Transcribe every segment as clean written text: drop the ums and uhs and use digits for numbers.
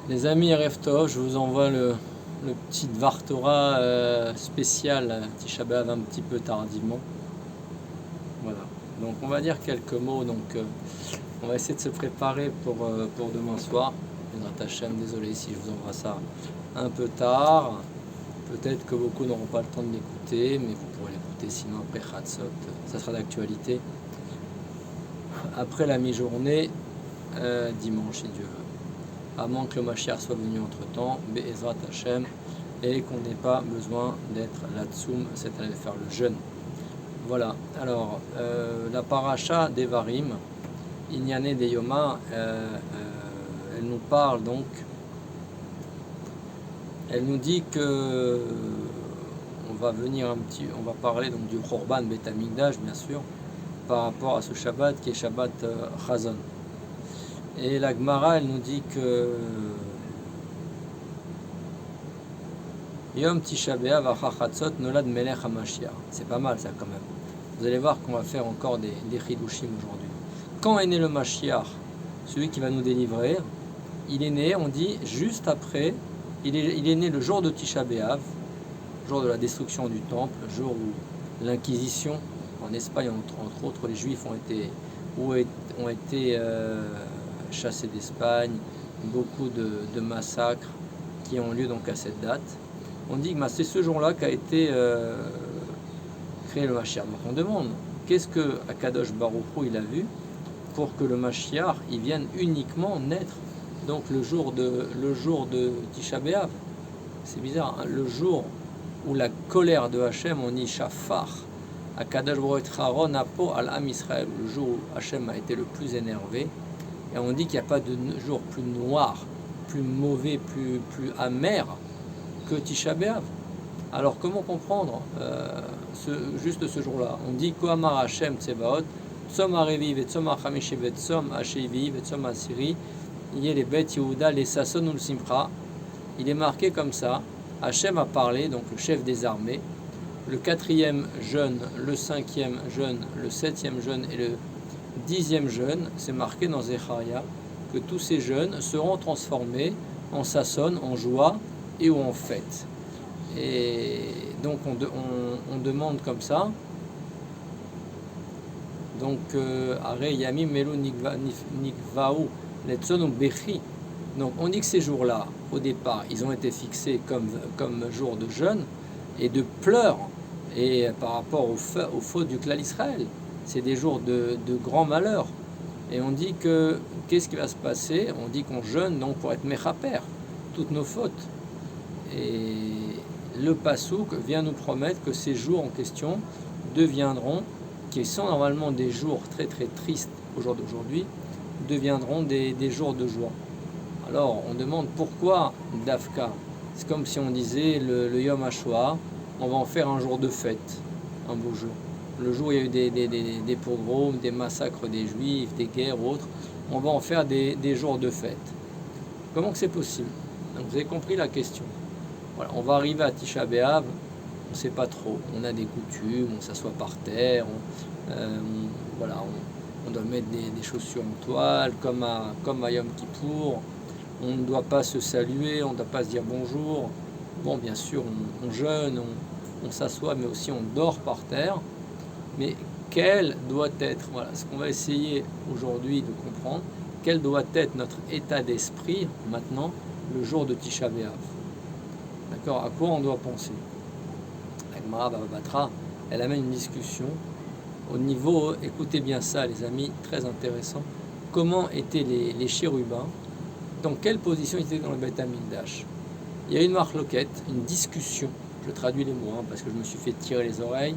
Les amis Erev Tov, je vous envoie le petit Dvar Torah spécial Tisha B'Av un petit peu tardivement. Voilà. Donc on va dire quelques mots. Donc on va essayer de se préparer pour demain soir. Bezrat Hashem, désolé si je vous envoie ça un peu tard. Peut-être que beaucoup n'auront pas le temps de l'écouter, mais vous pourrez l'écouter sinon après Chatzot. Ça sera d'actualité. Après la mi-journée, dimanche si Dieu veut. À moins que le Mashiach soit venu entre temps, Be'ezrat Hashem, et qu'on n'ait pas besoin d'être la Tsoum, c'est-à-dire de faire le jeûne. Voilà, alors la paracha d'Evarim, Inyane de Yoma, elle nous parle donc, elle nous dit que on va parler donc du Khorban Bet Hamikdash, bien sûr, par rapport à ce Shabbat qui est Shabbat Chazon. Et la Gemara, elle nous dit que Yom Tisha B'Av Achachatzot Nolad Melech HaMashiach. C'est pas mal ça quand même. Vous allez voir qu'on va faire encore des Chidushim aujourd'hui. Quand est né le Mashiach, celui qui va nous délivrer? Il est né, on dit, juste après, il est né le jour de Tisha B'Av, jour de la destruction du temple, le jour où l'Inquisition, en Espagne entre autres, les Juifs ont été chassés d'Espagne, beaucoup de massacres qui ont lieu donc à cette date. On dit que c'est ce jour-là qu'a été créé le Mashiach. Donc on demande, qu'est-ce que Akadosh Baruch Hu il a vu pour que le Mashiach il vienne uniquement naître donc le jour de Tisha B'Av. C'est bizarre, hein, le jour où la colère de Hachem, on dit Shafar, Akadosh Baruch Hu Charon Apo al Am Israël, le jour où Hachem a été le plus énervé. Et on dit qu'il n'y a pas de jour plus noir, plus mauvais, plus amer que Tisha B'Av. Alors comment comprendre juste ce jour-là? On dit Kohamar Hashem Tsebaot, Tzom Harevi Vetzom Hachamishi Vetzom Hashevi Vetzom Asiri, les Bet Yehuda, les Sasson ou le Simcha. Il est marqué comme ça. Hachem a parlé, donc le chef des armées, le 4e jeûne, le 5e jeûne, le 7e jeûne et le 10e jeûne, c'est marqué dans Zecharia que tous ces jeûnes seront transformés en sasson, en joie et ou en fête. Et donc on demande comme ça. Donc Are Yamim Melu Nikvau Letzon ou Bechi. Donc on dit que ces jours-là, au départ, ils ont été fixés comme jour de jeûne et de pleurs et par rapport aux fautes du clan Israël. C'est des jours de grand malheur. Et on dit que, qu'est-ce qui va se passer? On dit qu'on jeûne donc pour être mechaper, toutes nos fautes. Et le Passouk vient nous promettre que ces jours en question deviendront, qui sont normalement des jours très très tristes au jour d'aujourd'hui, deviendront des jours de joie. Alors on demande pourquoi Dafka? C'est comme si on disait le Yom HaShoah, on va en faire un jour de fête, un beau jour. Le jour où il y a eu des pogroms, des massacres des Juifs, des guerres ou autres, on va en faire des jours de fête. Comment que c'est possible? Donc vous avez compris la question. Voilà, on va arriver à Tisha B'Av, on ne sait pas trop. On a des coutumes, on s'assoit par terre, on doit mettre des chaussures en toile, comme à Yom Kippour. On ne doit pas se saluer, on ne doit pas se dire bonjour. Bon, bien sûr, on jeûne, on s'assoit, mais aussi on dort par terre. Mais quel doit être, voilà, ce qu'on va essayer aujourd'hui de comprendre, quel doit être notre état d'esprit maintenant, le jour de Tisha B'Av. D'accord? À quoi on doit penser? La Gemara Baba Batra, elle amène une discussion au niveau, écoutez bien ça les amis, très intéressant, comment étaient les chérubins, dans quelle position ils étaient dans le Beth Hamikdash. Il y a une marloquette, une discussion, je traduis les mots parce que je me suis fait tirer les oreilles.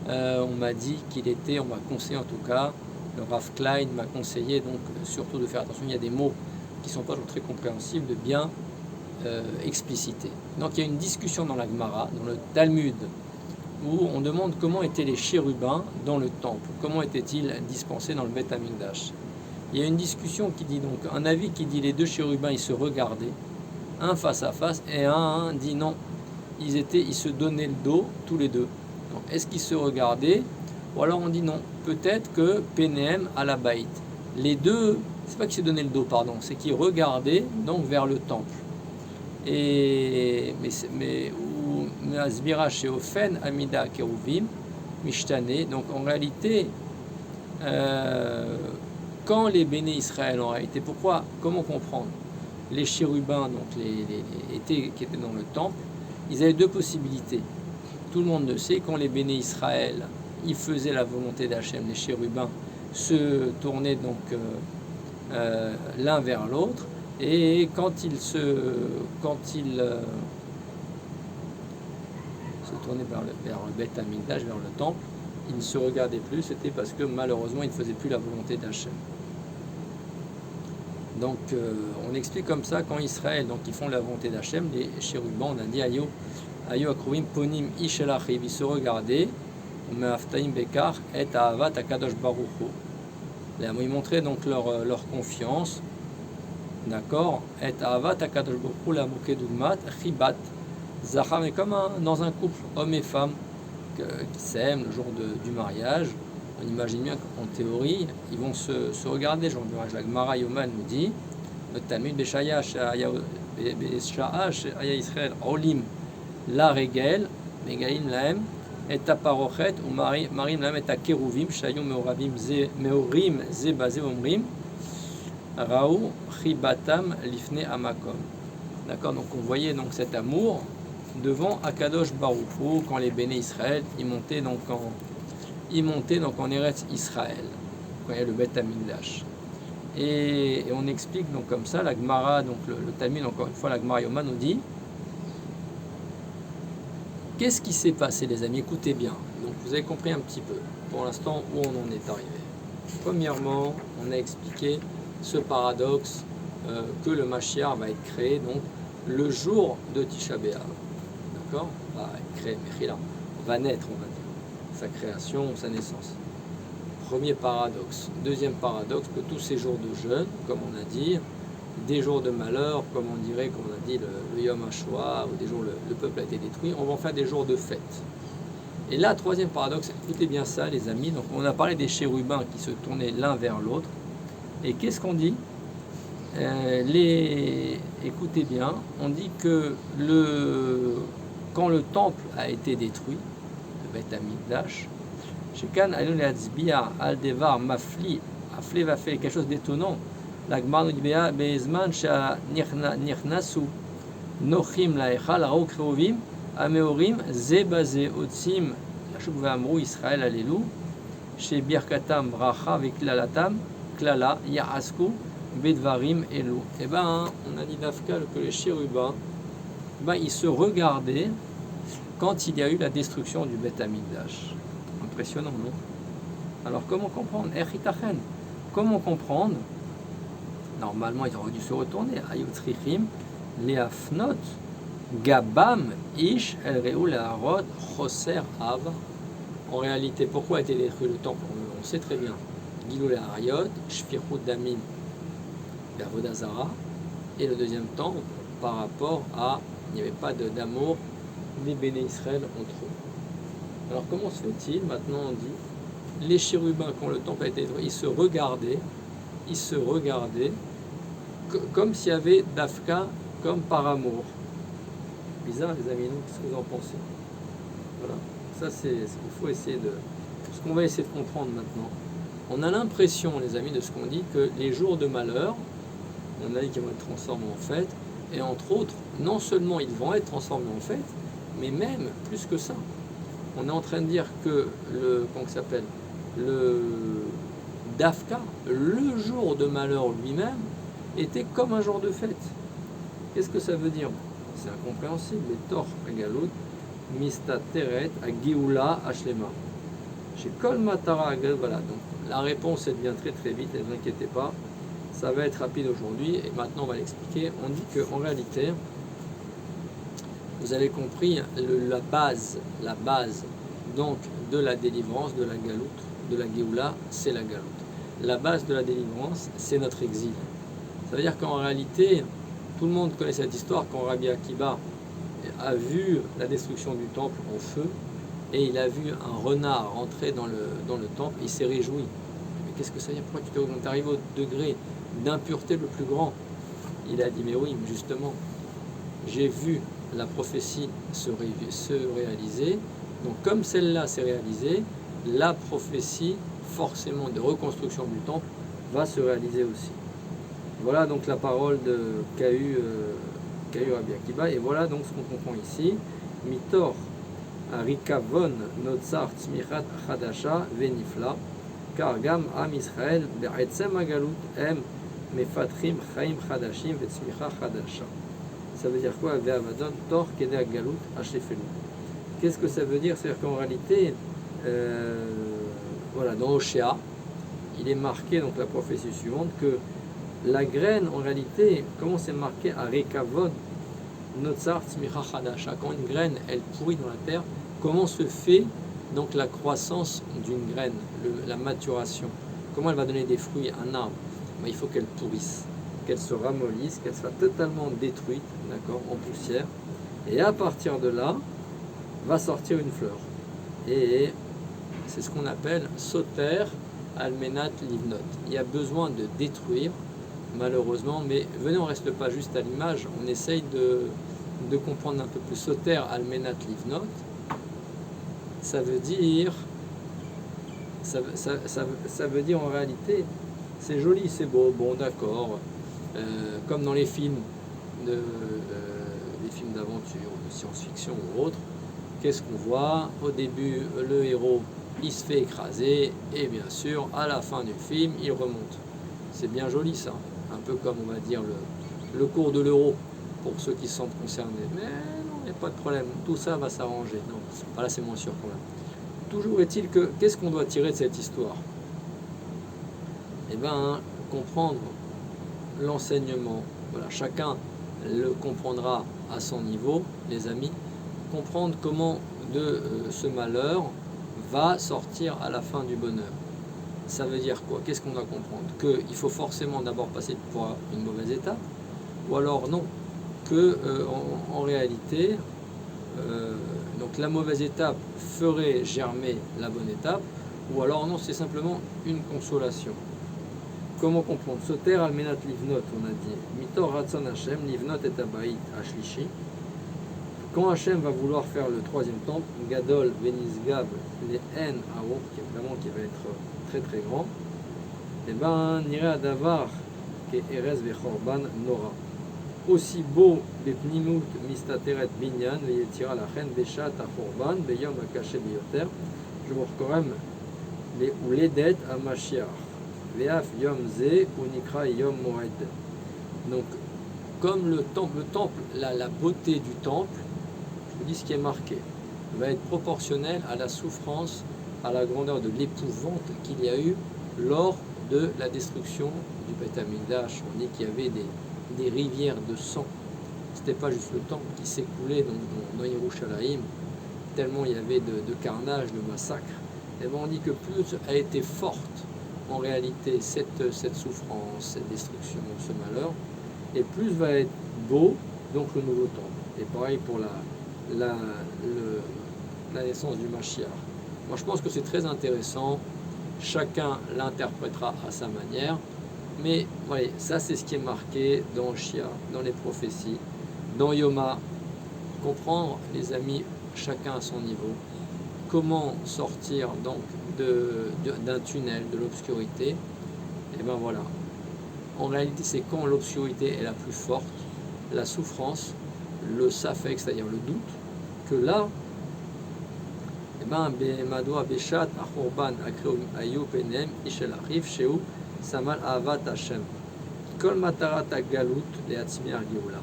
On m'a dit on m'a conseillé en tout cas, le Rav Klein m'a conseillé donc surtout de faire attention, il y a des mots qui ne sont pas toujours très compréhensibles, de bien expliciter. Donc il y a une discussion dans la Gemara, dans le Talmud, où on demande comment étaient les chérubins dans le temple, comment étaient-ils dispensés dans le Beth Hamikdash. Il y a une discussion qui dit donc, un avis qui dit les deux chérubins ils se regardaient, un face à face, et un dit non, ils se donnaient le dos tous les deux. Donc, est-ce qu'ils se regardaient? Ou alors on dit non, peut-être que Pénéem à la Baït. Les deux c'est pas qu'il s'est donné le dos, pardon, c'est qu'il regardait donc vers le temple. Et mais ou Asbira chez Ofen Amida Keruvim Mishtane. Donc en réalité, quand les béné Israël en réalité, comment comprendre les chérubins donc qui étaient dans le temple, ils avaient deux possibilités. Tout le monde le sait, quand les béné Israël ils faisaient la volonté d'Hachem, les chérubins se tournaient donc l'un vers l'autre, et quand ils se tournaient vers le Beth Amikdash, vers le temple, ils ne se regardaient plus, c'était parce que malheureusement ils ne faisaient plus la volonté d'Hachem. Donc on explique comme ça, quand Israël, donc ils font la volonté d'Hachem, les chérubins, on a dit Ayo Akruvim Ponim Ish El Achiv, ils se regardaient, Me'aftaim Bekar et Ahavat Akadosh Baruch Hu. Ils montraient donc leur confiance, d'accord, et Ahavat Akadosh Baruch Hu la Mokedugmat Chibat Zachar, mais comme dans un couple, homme et femme, qui s'aiment le jour du mariage. On imagine bien qu'en théorie, ils vont se regarder. Genre du mariage, la Gemara Yoma nous dit, le Talmud Beshaya Aya Israël Olim la Regel Megaim Laem et Aparochet ou Marim Laem et Keruvim Shayom Meorim Zebaze Omrim Raou Chibatam Lifne Amakom. D'accord, donc on voyait donc cet amour devant Akadosh Baruch Hu quand les béné Israël ils montaient donc en Eretz Israël, quand il y a le Beth Amikdash. Et on explique donc comme ça, la Gemara, donc le Talmud, encore une fois, la Gemara Yoma nous dit, qu'est-ce qui s'est passé les amis? Écoutez bien, donc vous avez compris un petit peu, pour l'instant, où on en est arrivé. Premièrement, on a expliqué ce paradoxe que le Mashiach va être créé donc le jour de Tisha B'Av. D'accord? Va être créé, Mechila, va naître, on va dire. Sa création, sa naissance. Premier paradoxe. Deuxième paradoxe, que tous ces jours de jeûne, comme on a dit, des jours de malheur, comme on dirait, comme on a dit le Yom HaShoah, ou des jours où le peuple a été détruit, on va en faire des jours de fête. Et là, troisième paradoxe, écoutez bien ça les amis, donc on a parlé des chérubins qui se tournaient l'un vers l'autre, et qu'est-ce qu'on dit? Écoutez bien, on dit que quand le temple a été détruit, Beth Amikdash, Shekan Alun Leatzbia Aldevar Mafli, Afle va faire quelque chose d'étonnant. La Gemara nous dit Be'ezman Sha Nirnasu Nochim Laechal Raou Kruvim Ameorim Zebaze Otsim Yashub Ve'amru Israël Alelu She Birkatam Bracha Ve'klalatam Klala Ya'asku Bedvarim Elu. Eh ben, on a dit d'Afkal que les chérubins, ils se regardaient quand il y a eu la destruction du Beth Amikdash. Impressionnant, non? Alors comment comprendre? Echitachen. Comment comprendre? Normalement, ils auraient dû se retourner. Ayutzrichim, Leafnot, Gabam, Ish, El Reu, Leharot, Choser, Av. En réalité, pourquoi a été détruit le temple? On sait très bien. Gilou Leharayot, Shfirut Damin, Vodazara. Et le deuxième temple, par rapport à, il n'y avait pas d'amour des béné Israël entre eux. Alors comment se fait-il? Maintenant on dit, les chérubins quand le temple a été détruit, ils se regardaient comme s'il y avait d'Afka, comme par amour. Bizarre les amis, qu'est-ce que vous en pensez? Voilà, ça c'est ce qu'il faut essayer ce qu'on va essayer de comprendre maintenant. On a l'impression les amis de ce qu'on dit que les jours de malheur, on a dit qu'ils vont être transformés en fête, et entre autres, non seulement ils vont être transformés en fête, mais même plus que ça. On est en train de dire que le Dafka, le jour de malheur lui-même, était comme un jour de fête. Qu'est-ce que ça veut dire? C'est incompréhensible. Les Tor Agalout, Mista Teret, Ageoula, Ashlema. Chez Kol Matara, voilà. Donc la réponse elle vient très très vite, ne vous inquiétez pas. Ça va être rapide aujourd'hui et maintenant on va l'expliquer. On dit qu'en réalité, vous avez compris, la base donc de la délivrance, de la galoute, de la Géoula, c'est la galoute. La base de la délivrance, c'est notre exil. Ça veut dire qu'en réalité, tout le monde connaît cette histoire quand Rabbi Akiba a vu la destruction du temple en feu et il a vu un renard rentrer dans le temple, il s'est réjoui. Mais qu'est-ce que ça veut dire? Pourquoi tu t'es arrivé au degré d'impureté le plus grand. Il a dit, mais oui, justement, j'ai vu la prophétie se réaliser, donc comme celle-là s'est réalisée, la prophétie forcément de reconstruction du temple va se réaliser aussi. Voilà donc la parole de qu'a eu Rabbi Akiva, et voilà donc ce qu'on comprend ici. Mitor Rikavon Notzar Tzmichat Chadasha Venifla, car Gam Am Israël Be'etzem Agalut Em Mefatrim Chaim Chadashim Vetzmicha Chadasha. Ça veut dire quoi? Ve'avadon Tor Kede Agalut Hashefelu. Qu'est-ce que ça veut dire? C'est-à-dire qu'en réalité, voilà, dans Oshéa, il est marqué, donc la prophétie suivante, que la graine, en réalité, comment c'est marqué à Rekavod, Notzar Tzmicha Chadasha, quand une graine, elle pourrit dans la terre, comment se fait donc la croissance d'une graine, la maturation? Comment elle va donner des fruits à un arbre? Ben, il faut qu'elle pourrisse, qu'elle se ramollisse, qu'elle soit totalement détruite, d'accord, en poussière, et à partir de là, va sortir une fleur. Et c'est ce qu'on appelle Soter Almenat Livnot. Il y a besoin de détruire, malheureusement, mais venez, on ne reste pas juste à l'image, on essaye de comprendre un peu plus. Soter Almenat Livnot, ça veut dire en réalité, c'est joli, c'est beau, bon d'accord, comme dans les films d'aventure, de science-fiction ou autres. Qu'est-ce qu'on voit? Au début, le héros, il se fait écraser, et bien sûr, à la fin du film, il remonte. C'est bien joli ça, un peu comme on va dire le cours de l'euro, pour ceux qui se sentent concernés. Mais non, il n'y a pas de problème, tout ça va s'arranger. Non, voilà, c'est moins sûr quand même. Toujours est-il que, qu'est-ce qu'on doit tirer de cette histoire? Eh bien, comprendre l'enseignement. Voilà, chacun le comprendra à son niveau, les amis. Comprendre comment de ce malheur va sortir à la fin du bonheur. Ça veut dire quoi? Qu'est-ce qu'on doit comprendre? Qu'il faut forcément d'abord passer par une mauvaise étape, ou alors non, que en réalité, donc la mauvaise étape ferait germer la bonne étape, ou alors non, c'est simplement une consolation. Comment comprendre? Soter Almenat Livnot, on a dit. Mitor Ratzon Hashem, Livnot et Abayit Ashlishi. Quand Hachem va vouloir faire le troisième temple, Gadol, Venizgab, les En Aor, qui va être très très grand, et ben, Nire Adavar, qui est Erez Vechorban Nora. Aussi beau, Bepnimut, Mistateret Binyan, Veyetira Lachen, Beshat, Achorban, Beyom Akaché Bioter, je vous recorrem, ou l'Edet à Mashiach, Veaf Yom Ze, ou Nikra Yom Moed. Donc, comme le temple, la beauté du temple, je vous dis ce qui est marqué, va être proportionnel à la souffrance, à la grandeur de l'épouvante qu'il y a eu lors de la destruction du Beth Amikdash. On dit qu'il y avait des rivières de sang. C'était pas juste le temple qui s'écoulait dans Yerushalayim, tellement il y avait de carnage, de massacre. Et bien on dit que plus a été forte en réalité cette souffrance, cette destruction, ce malheur, et plus va être beau donc le nouveau temple. Et pareil pour la naissance du Mashiach. Moi je pense que c'est très intéressant, chacun l'interprétera à sa manière, mais voyez, ça c'est ce qui est marqué dans Shia, dans les prophéties, dans Yoma. Comprendre, les amis, chacun à son niveau, comment sortir donc d'un tunnel, de l'obscurité. Et ben voilà, en réalité c'est quand l'obscurité est la plus forte, la souffrance, le safek, c'est-à-dire le doute, que là, et ben Madoua Beshat Achorban Akreum Ayu Penem Ishel Arif Sheu Samal Avat Hashem Kol Matarat Galut Le Hatzmiar Geoula.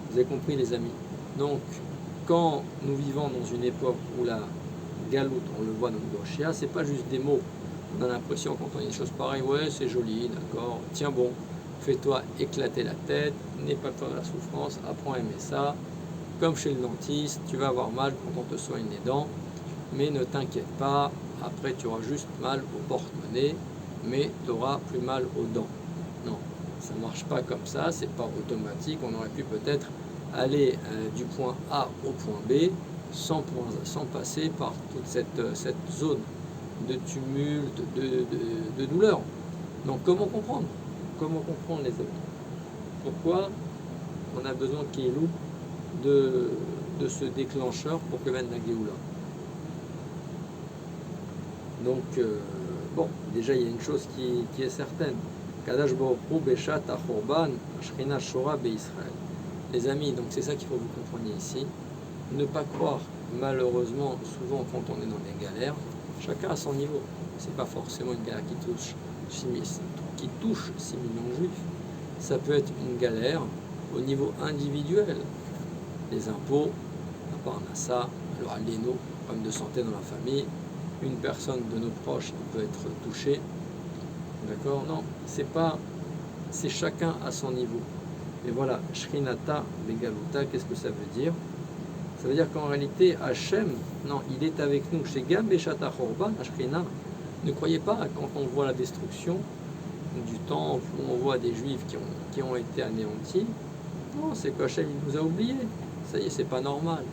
Vous avez compris les amis? Donc quand nous vivons dans une époque où la Galout, on le voit dans le Shia, c'est pas juste des mots. On a l'impression quand on dit des choses pareilles, ouais c'est joli, d'accord, tiens bon, fais-toi éclater la tête, n'aie pas peur de la souffrance, apprends à aimer ça. Comme chez le dentiste, tu vas avoir mal quand on te soigne les dents, mais ne t'inquiète pas, après tu auras juste mal au porte-monnaie, mais tu auras plus mal aux dents. Non, ça ne marche pas comme ça, c'est pas automatique. On aurait pu peut-être aller du point A au point B sans passer par toute cette zone de tumulte, de douleur. Donc comment comprendre? comment comprendre les amis? Pourquoi on a besoin Kéilou de ce déclencheur pour que vienne la Géoula? Donc, bon, déjà il y a une chose qui est certaine. Kadash Baruch Hu Beshat Achorban Shrina Shora Israël. Les amis, donc c'est ça qu'il faut que vous compreniez ici. Ne pas croire, malheureusement, souvent quand on est dans des galères, chacun à son niveau. C'est pas forcément une galère qui touche 6 millions de juifs. Ça peut être une galère au niveau individuel. Les impôts, la parnassa, le haléno, problème de santé dans la famille, une personne de nos proches qui peut être touchée. D'accord? Non, c'est chacun à son niveau. Et voilà, Shrinata Begaluta, qu'est-ce que ça veut dire? Ça veut dire qu'en réalité, Hachem, non, il est avec nous. Chez Gam Beshata Chorban, Shrina, ne croyez pas quand on voit la destruction du temple, où on voit des juifs qui ont été anéantis. Non, c'est qu'Hachem, il nous a oubliés. Ça y est, c'est pas normal.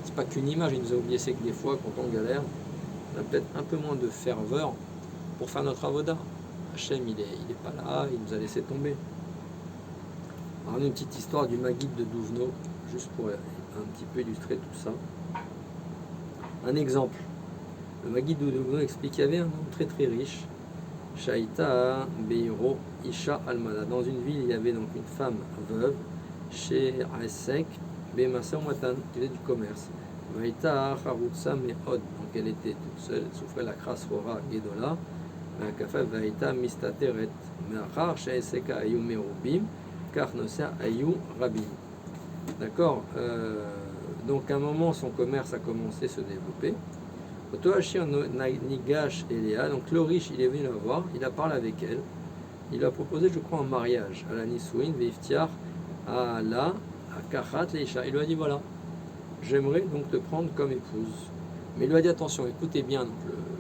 C'est pas qu'une image, il nous a oubliés, c'est que des fois, quand on galère, on a peut-être un peu moins de ferveur pour faire notre avoda. Hachem, il est pas là, il nous a laissé tomber. Alors, une petite histoire du Maguid de Douvno, juste pour un petit peu illustrer tout ça. Un exemple. Le Maguid de Douvno explique qu'il y avait un homme très très riche, Shaita Beiro Isha Almana. Dans une ville, il y avait donc une femme veuve, chez Aesek Bemasa Matan, qui faisait du commerce. Vaïta Harutsa Mehod, donc elle était toute seule, elle souffrait la crasse Rora Gedola. Kafa Vaïta Mistateret, Meachar Shaeseka Ayu Merubim, Karnosa Ayu Rabim. D'accord, donc à un moment, son commerce a commencé à se développer. Otoashir Nigash Eléa, donc le riche, il est venu la voir, il a parlé avec elle, il lui a proposé, je crois, un mariage à la Nisouin, Veiftiar, à la, à Kachat Leisha. Il lui a dit voilà, j'aimerais donc te prendre comme épouse. Mais il lui a dit attention, écoutez bien, donc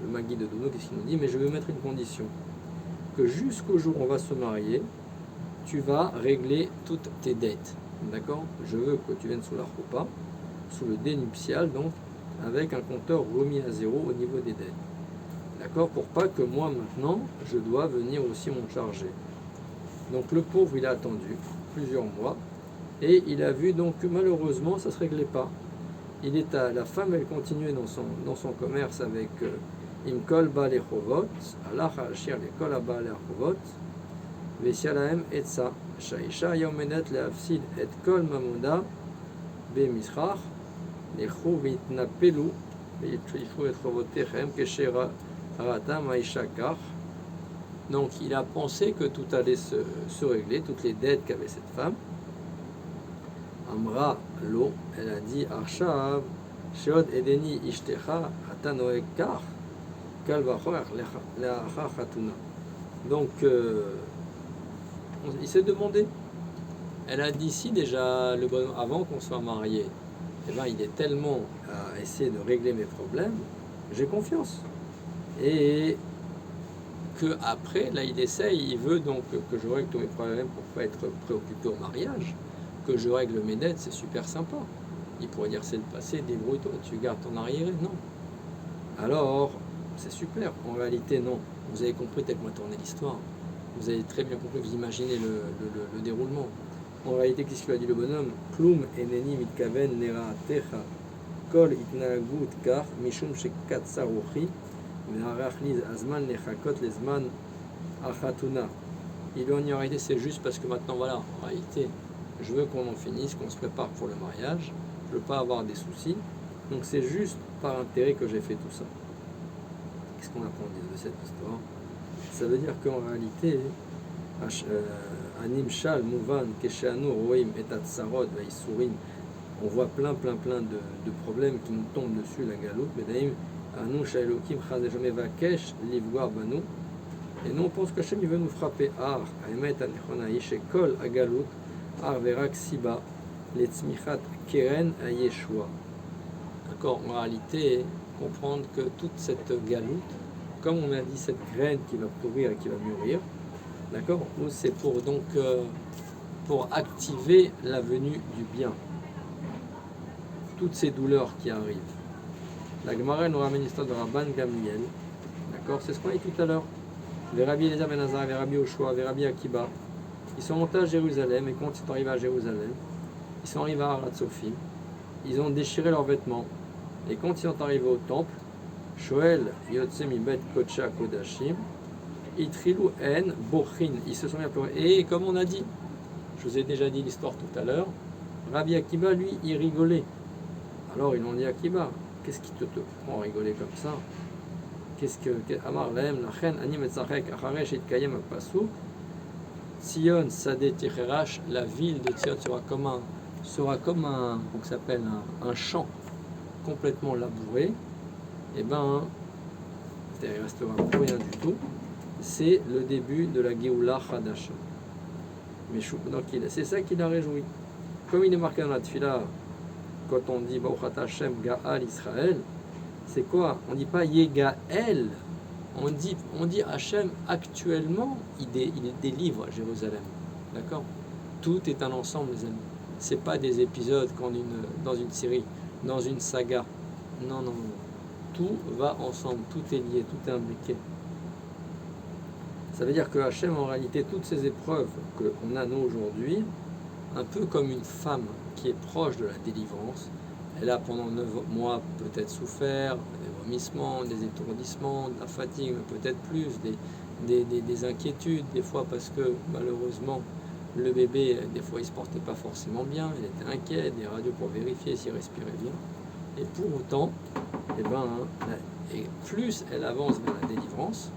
le Magui de Dono, qu'est-ce qu'il nous dit? Mais je vais mettre une condition, que jusqu'au jour où on va se marier, tu vas régler toutes tes dettes. D'accord? Je veux que tu viennes sous la roupa, sous le dé nuptial, donc, avec un compteur remis à zéro au niveau des dettes. D'accord? Pour pas que moi, maintenant, je dois venir aussi m'en charger. Donc le pauvre, il a attendu plusieurs mois, et il a vu donc que malheureusement, ça ne se réglait pas. La femme, elle continuait dans son commerce avec Imkol Balechovot, Allah Hashir Lekol Balechovot, Vesialaem Etsa, Shaisha Yomenet Leafsid et Kol Mamuda, Bemisrach, Nechu Vitnapelu, Yifu et Rovotechem, Keshera Rata Maishakar. Donc il a pensé que tout allait se régler, toutes les dettes qu'avait cette femme. Amra Lo, elle a dit Arshav, Sheod Edeni Ishtecha, Atanoek Kar, Kalvachor Leacha Khatuna. Donc il s'est demandé. Elle a dit si déjà, avant qu'on soit mariés, eh ben, il est tellement à essayer de régler mes problèmes, j'ai confiance. Et que après, là, il essaye, il veut donc que je règle tous mes problèmes pour ne pas être préoccupé au mariage, que je règle mes dettes, c'est super sympa. Il pourrait dire c'est le passé, débrouille-toi, tu gardes ton arriéré. Non. Alors, c'est super. En réalité, non. Vous avez compris tel que m'a tourné l'histoire. Vous avez très bien compris, vous imaginez le déroulement. En réalité, qu'est-ce qu'il a dit le bonhomme? Klum eneni mitkaven nera'atecha kol itnagut kar mishum shekatsaruchi ve'arachliz azman lechakot lezman achatuna. Il lui a dit en réalité, c'est juste parce que maintenant, voilà, en réalité, je veux qu'on en finisse, qu'on se prépare pour le mariage, je ne veux pas avoir des soucis, donc c'est juste par intérêt que j'ai fait tout ça. Qu'est-ce qu'on apprend de cette histoire? Ça veut dire qu'en réalité, Animshal, Mouvan, Kesheanu, Roim, et Atsarod, Vaïsourim, on voit plein de problèmes qui nous tombent dessus, la galoute, Bedaim, Anou, Shailokim, Chazejame, Vakesh, Livgar, Banou, et nous on pense qu'Hachem il veut nous frapper. Ar, Aemet, Anichona, Yeshekol, Agalout, Ar, Verak, Siba, les Tzmichat, Keren, Ayeshua. D'accord, en réalité, comprendre que toute cette galoute, comme on a dit, cette graine qui va pourrir et qui va mûrir, d'accord, c'est pour donc pour activer la venue du bien. Toutes ces douleurs qui arrivent. La Gemara nous ramène l'histoire de Rabban Gamliel, d'accord, c'est ce qu'on a dit tout à l'heure. Rabbi Eliezer ben Azar, Rabbi Oshua, Rabbi Akiba, Ils sont montés à Jérusalem, et quand ils sont arrivés à Jérusalem, ils sont arrivés à Harat Sophim, ils ont déchiré leurs vêtements. Et quand ils sont arrivés au temple, Shoel Yotse Mibet Kocha Kodashim, Itrilou En Bochin, ils se sont mis à pleurer. Et comme on a dit, je vous ai déjà dit l'histoire tout à l'heure, Rabbi Akiba, lui, il rigolait. Alors ils l'ont dit à Akiba, qu'est-ce qui te prend à rigoler comme ça? Qu'est-ce que Amar Lahem Lachen Anim Etzachek Acharesh Itkayem Pasuk Tzion Sadeh Ticherash, la ville de Tzion sera comme un qu'on s'appelle un champ complètement labouré. Et ben, il ne restera plus rien du tout. C'est le début de la Géoula Chadasha. Mais donc c'est ça qui l'a réjoui. Comme il est marqué dans la Tfila, quand on dit Baruchat Hashem Gaal Israël, c'est quoi? On ne dit pas Yegael, on dit Hashem actuellement, il délivre Jérusalem. D'accord? Tout est un ensemble, les amis. Ce n'est pas des épisodes dans une série, dans une saga. Non, non, non. Tout va ensemble, tout est lié, tout est imbriqué. Ça veut dire que Hachem, en réalité, toutes ces épreuves qu'on a nous aujourd'hui, un peu comme une femme qui est proche de la délivrance, elle a pendant 9 mois peut-être souffert, des vomissements, des étourdissements, de la fatigue, mais peut-être plus, des inquiétudes, des fois parce que malheureusement le bébé, des fois il ne se portait pas forcément bien, il était inquiet, des radios pour vérifier s'il respirait bien. Et pour autant, et plus elle avance vers la délivrance,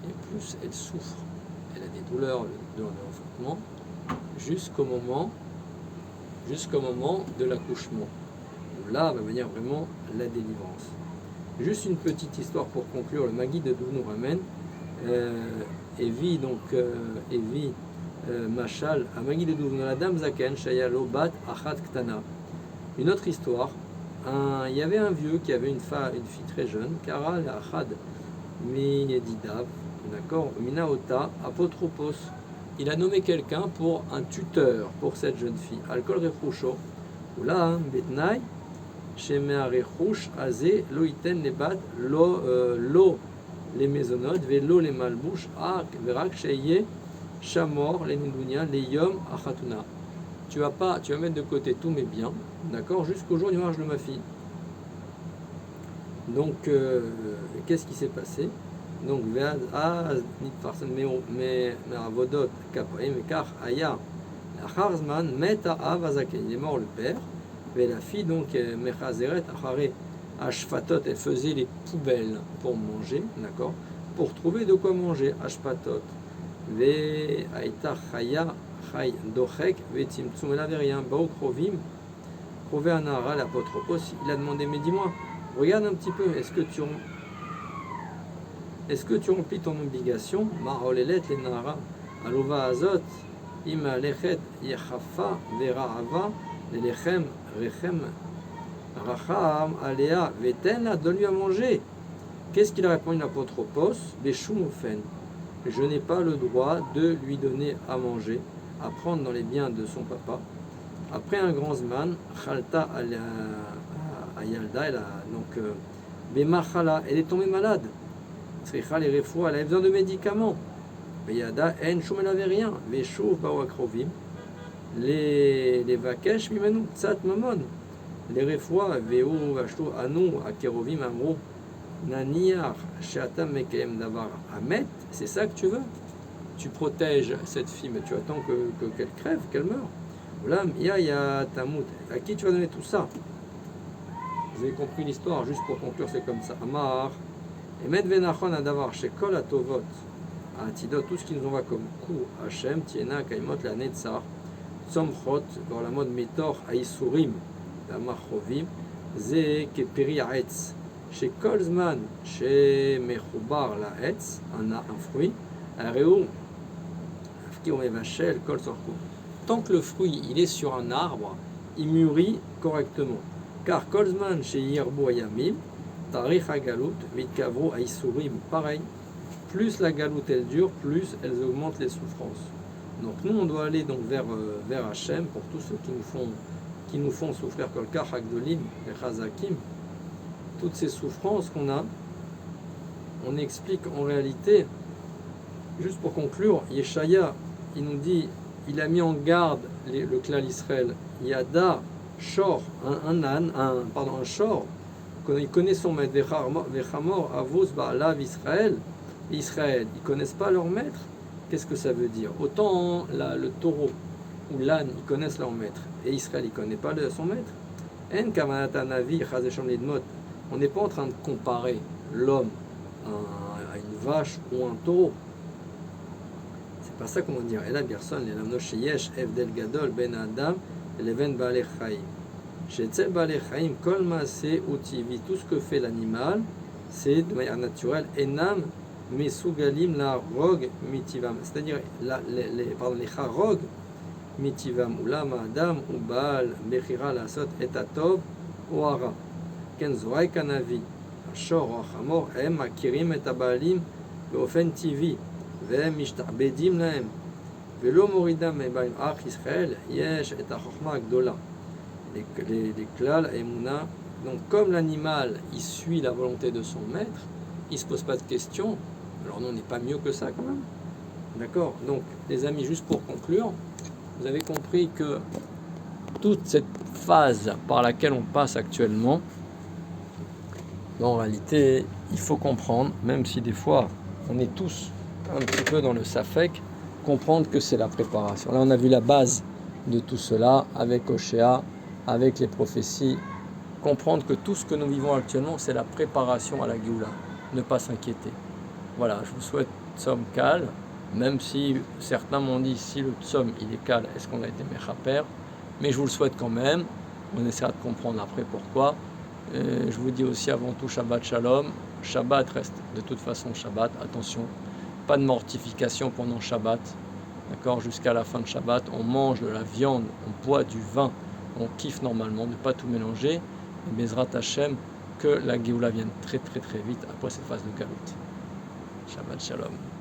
et plus elle souffre. Elle a des douleurs de l'enfantement jusqu'au moment de l'accouchement. Là va venir vraiment la délivrance. Juste une petite histoire pour conclure. Le Maguide de Douvres nous ramène Evi Machal, à Maguide de Douvres, la dame Zaken, Shayalo Bat Achat Ktana. Une autre histoire. Il y avait un vieux qui avait une fille très jeune, Kara la Achad Miedidav, d'accord, Minaota, Apotropos. Il a nommé quelqu'un pour un tuteur pour cette jeune fille. Alkol Rechusho. Oula, Betnai, Shemea Rechush, Azé, Loiten Lebat, Lo les maisonnotes, Velo les malbouches, Ak, Verak, Sheye, Shamor, les Nidunia, les Yom, Achatuna. Tu vas mettre de côté tous mes biens, d'accord, jusqu'au jour du mariage de ma fille. Donc, qu'est-ce qui s'est passé? Donc, il est mort le père, et la fille, donc, elle faisait les poubelles pour manger, d'accord, pour trouver de quoi manger, Ashpatot, il n'avait rien. L'apotropos, il a demandé, mais dis-moi, regarde un petit peu, est-ce que tu remplis ton obligation? Ma'olelet le nara, alova azot, ima lechet yechafa vera'ava, lechem rechem racham alea vetena, donne-lui à manger. Qu'est-ce qu'il a répondu l'apotropos? Beshumufen. Je n'ai pas le droit de lui donner à manger, à prendre dans les biens de son papa. Après un grand zman, Chalta Ayalda, donc Bemachala, elle est tombée malade. Sricha les refoua, elle avait besoin de médicaments. Beyada en choum, elle n'avait rien. Veshuv bawakrovim, les vakesh mimenu tsat mamon. Les refoua, veu vashtu anu akerovim amro. Naniar sheatam mekem davar amet, c'est ça que tu veux? Tu protèges cette fille, mais tu attends qu'elle crève, qu'elle meure. Olam ya tamut. À qui tu vas donner tout ça? Vous avez compris l'histoire, juste pour conclure, c'est comme ça. Amar, emet venachon adavar shekol atovot, atidot, tout ce qui nous envoie comme coup, Hachem, tiena kaimot la netzar, tzomchot, dans la mode metor aisurim, la machovim, ze keperi aetz. Chez Kolzman, chez Mechoubar la Hetz, un fruit, tant que le fruit il est sur un arbre, il mûrit correctement. Car Kolzman chez Yerbo Ayamim, Tarich Agalut, Vitkavro Aisurim, pareil. Plus la galoute elle dure, plus elles augmentent les souffrances. Donc nous on doit aller donc vers Hachem pour tous ceux qui nous font souffrir Kolkach Agdolim et Chazakim. Toutes ces souffrances qu'on a, on explique en réalité, juste pour conclure, Yeshaya, il nous dit, il a mis en garde le clan Israël. Yada, Shor, un âne, un Shor, il connaît son maître. Vechamor, Avos, Baalav, Israël. Israël, ils ne connaissent pas leur maître. Qu'est-ce que ça veut dire? Autant le taureau ou l'âne, ils connaissent leur maître, et Israël, il ne connaît pas son maître. En kavanata navi, chazesham lidmot. On n'est pas en train de comparer l'homme à une vache ou un taureau. C'est pas ça qu'on va dire. Et là, personne, les lamno sheyesh, evdel gadol, ben adam, leven baalei chaim. Sheetzel baalei chaim, kol maaseh utivi. Tout ce que fait l'animal, c'est de manière naturelle. Enam mesugalim la rog mitivam. C'est-à-dire, les charog mitivam, ou lama adam, ou baal, bechira lasot, et atov, ou ara. Ken zoai kanavi. השור או החמור הם מכירים את הבעלים באופן טבעי והם משתעבדים להם ולא מורידם מבעלים. אך ישראל יש את החוכמה הגדולה לכלל האמונה. Donc comme l'animal il suit la volonté de son maître, il ne se pose pas de questions, alors nous on n'est pas mieux que ça quand même. D'accord? Donc les amis, juste pour conclure, vous avez compris que toute cette phase par laquelle on passe actuellement, en réalité, il faut comprendre, même si des fois on est tous un petit peu dans le safek, comprendre que c'est la préparation. Là, on a vu la base de tout cela avec Oshéa, avec les prophéties. Comprendre que tout ce que nous vivons actuellement, c'est la préparation à la Géoula. Ne pas s'inquiéter. Voilà, je vous souhaite Tzom Kal, même si certains m'ont dit si le Tzom il est Kal, est-ce qu'on a été Mechaper? Mais je vous le souhaite quand même. On essaiera de comprendre après pourquoi. Je vous dis aussi avant tout Shabbat Shalom. Shabbat reste de toute façon Shabbat. Attention, pas de mortification pendant Shabbat. D'accord, jusqu'à la fin de Shabbat, on mange de la viande, on boit du vin, on kiffe normalement, ne pas tout mélanger. Et Bezrat Hashem, que la Géoula vienne très très très vite après cette phase de Galout. Shabbat Shalom.